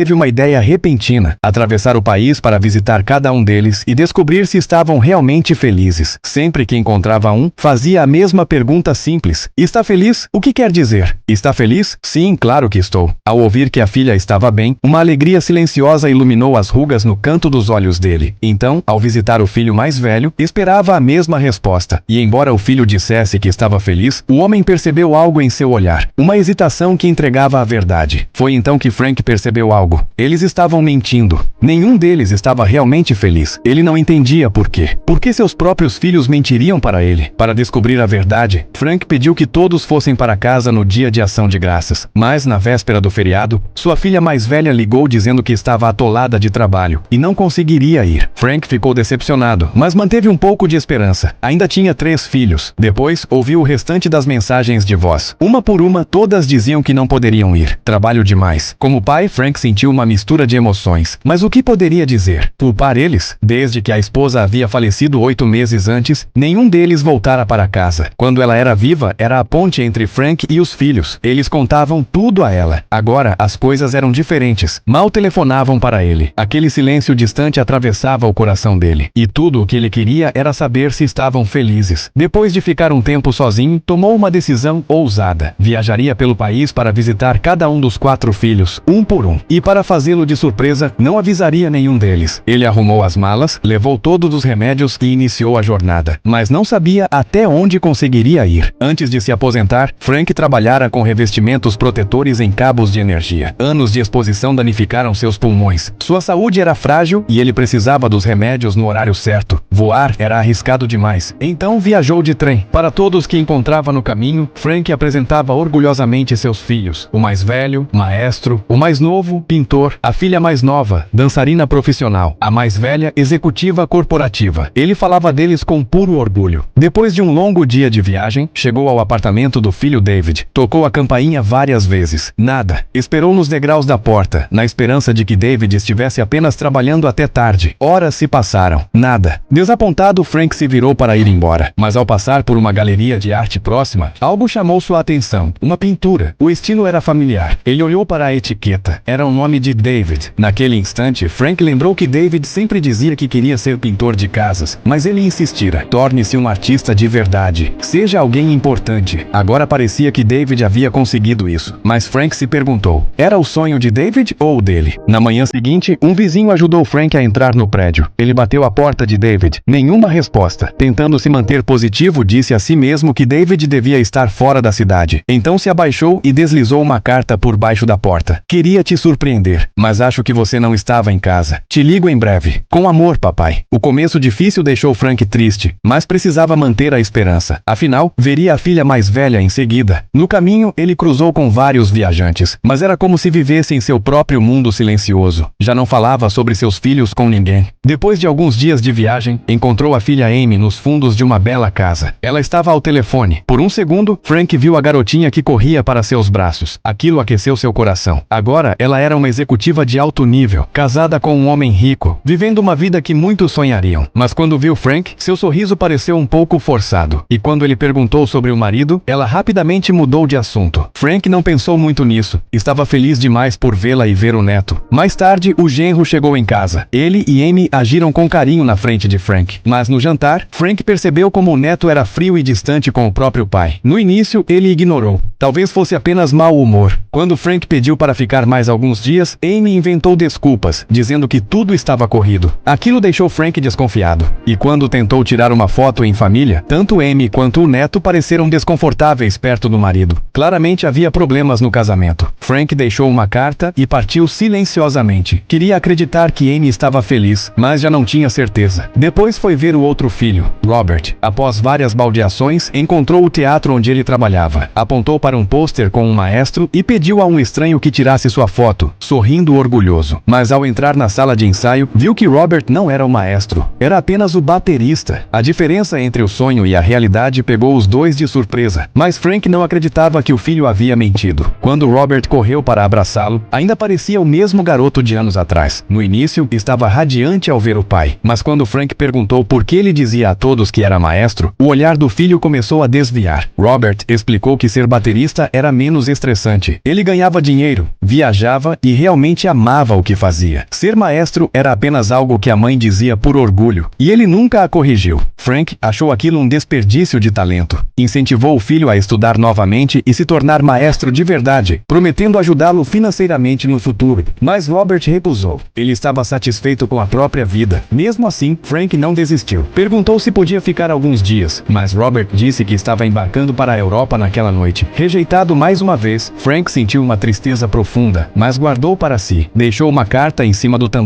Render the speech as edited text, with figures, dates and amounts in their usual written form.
teve uma ideia repentina: atravessar o país para visitar cada um deles e descobrir se estavam realmente felizes. Sempre que encontrava um, fazia a mesma pergunta simples: está feliz? O que quer dizer? Está feliz? Sim, claro que estou. Ao ouvir que a filha estava bem, uma alegria silenciosa iluminou as rugas no canto dos olhos dele. Então, ao visitar o filho mais velho, esperava a mesma resposta. E embora o filho dissesse que estava feliz, o homem percebeu algo em seu olhar, uma hesitação que entregava a verdade. Foi então que Frank percebeu algo. Eles estavam mentindo. Nenhum deles estava realmente feliz. Ele não entendia por quê. Por que seus próprios filhos mentiriam para ele? Para descobrir a verdade, Frank pediu que todos fossem para casa no dia de ação de graças. Mas, na véspera do feriado, sua filha mais velha ligou dizendo que estava atolada de trabalho e não conseguiria ir. Frank ficou decepcionado, mas manteve um pouco de esperança. Ainda tinha 3 filhos. Depois, ouviu o restante das mensagens de voz. Uma por uma, todas diziam que não poderiam ir. Trabalho demais. Como pai, Frank sentiu uma mistura de emoções. Mas o que poderia dizer? Culpar eles? Desde que a esposa havia falecido 8 meses antes, nenhum deles voltara para casa. Quando ela era viva, era a ponte entre Frank e os filhos. Eles contavam tudo a ela. Agora, as coisas eram diferentes. Mal telefonavam para ele. Aquele silêncio distante atravessava o coração dele. E tudo o que ele queria era saber se estavam felizes. Depois de ficar um tempo sozinho, tomou uma decisão ousada. Viajaria pelo país para visitar cada um dos 4 filhos, um por um. E para fazê-lo de surpresa, não avisaria nenhum deles. Ele arrumou as malas, levou todos os remédios e iniciou a jornada. Mas não sabia até onde conseguiria ir. Antes de se aposentar, Frank trabalhara com revestimentos protetores em cabos de energia. Anos de exposição danificaram seus pulmões. Sua saúde era frágil e ele precisava dos remédios no horário certo. Voar era arriscado demais. Então viajou de trem. Para todos que encontrava no caminho, Frank apresentava orgulhosamente seus filhos. O mais velho, maestro; o mais novo, pintor; a filha mais nova, dançarina profissional; a mais velha, executiva corporativa. Ele falava deles com puro orgulho. Depois de um longo dia de viagem, chegou ao apartamento do filho David. Tocou a campainha várias vezes. Nada. Esperou nos degraus da porta, na esperança de que David estivesse apenas trabalhando até tarde. Horas se passaram. Nada. Desapontado, Frank se virou para ir embora. Mas ao passar por uma galeria de arte próxima, algo chamou sua atenção. Uma pintura. O estilo era familiar. Ele olhou para a etiqueta. Era o nome de David. Naquele instante, Frank lembrou que David sempre dizia que queria ser pintor de casas. Mas ele insistira. Torne-se um artista de verdade. Seja alguém importante. Agora parecia que David havia conseguido isso. Mas Frank se perguntou: era o sonho de David ou o dele? Na manhã seguinte, um vizinho ajudou Frank a entrar no prédio. Ele bateu a porta de David. Nenhuma resposta. Tentando se manter positivo, disse a si mesmo que David devia estar fora da cidade. Então se abaixou e deslizou uma carta por baixo da porta. Queria te surpreender, mas acho que você não estava em casa. Te ligo em breve. Com amor, papai. O começo difícil deixou Frank triste, mas precisava manter a esperança. Afinal, veria a filha mais velha em seguida. No caminho, ele cruzou com vários viajantes, mas era como se vivesse em seu próprio mundo silencioso. Já não falava sobre seus filhos com ninguém. Depois de alguns dias de viagem, encontrou a filha Amy nos fundos de uma bela casa. Ela estava ao telefone. Por um segundo, Frank viu a garotinha que corria para seus braços. Aquilo aqueceu seu coração. Agora, ela era uma executiva de alto nível, casada com um homem rico, vivendo uma vida que muitos sonhariam. Mas quando viu Frank, seu sorriso pareceu um pouco forçado. E quando ele perguntou sobre o marido, ela rapidamente mudou de assunto. Frank não pensou muito nisso. Estava feliz demais por vê-la e ver o neto. Mais tarde, o genro chegou em casa. Ele e Amy agiram com carinho na frente de Frank. Mas no jantar, Frank percebeu como o neto era frio e distante com o próprio pai. No início, ele ignorou. Talvez fosse apenas mau humor. Quando Frank pediu para ficar mais alguns dias, Amy inventou desculpas, dizendo que tudo estava corrido. Aquilo deixou Frank desconfiado. E quando tentou tirar uma foto em família, tanto Amy quanto o neto pareceram desconfortáveis perto do marido. Claramente havia problemas no casamento. Frank deixou uma carta e partiu silenciosamente. Queria acreditar que Amy estava feliz, mas já não tinha certeza. Depois foi ver o outro filho, Robert. Após várias baldeações, encontrou o teatro onde ele trabalhava. Apontou para um pôster com um maestro e pediu a um estranho que tirasse sua foto, sorrindo orgulhoso. Mas ao entrar na sala de ensaio, viu que Robert não era o maestro. Era apenas o baterista. A diferença entre o sonho e a realidade pegou os dois de surpresa. Mas Frank não acreditava que o filho havia mentido. Quando Robert correu para abraçá-lo, ainda parecia o mesmo garoto de anos atrás. No início, estava radiante ao ver o pai. Mas quando Frank perguntou perguntou por que ele dizia a todos que era maestro, o olhar do filho começou a desviar. Robert explicou que ser baterista era menos estressante. Ele ganhava dinheiro, viajava e realmente amava o que fazia. Ser maestro era apenas algo que a mãe dizia por orgulho, e ele nunca a corrigiu. Frank achou aquilo um desperdício de talento. Incentivou o filho a estudar novamente e se tornar maestro de verdade, prometendo ajudá-lo financeiramente no futuro. Mas Robert recusou. Ele estava satisfeito com a própria vida. Mesmo assim, Frank não desistiu. Perguntou se podia ficar alguns dias, mas Robert disse que estava embarcando para a Europa naquela noite. Rejeitado mais uma vez, Frank sentiu uma tristeza profunda, mas guardou para si. Deixou uma carta em cima do tambor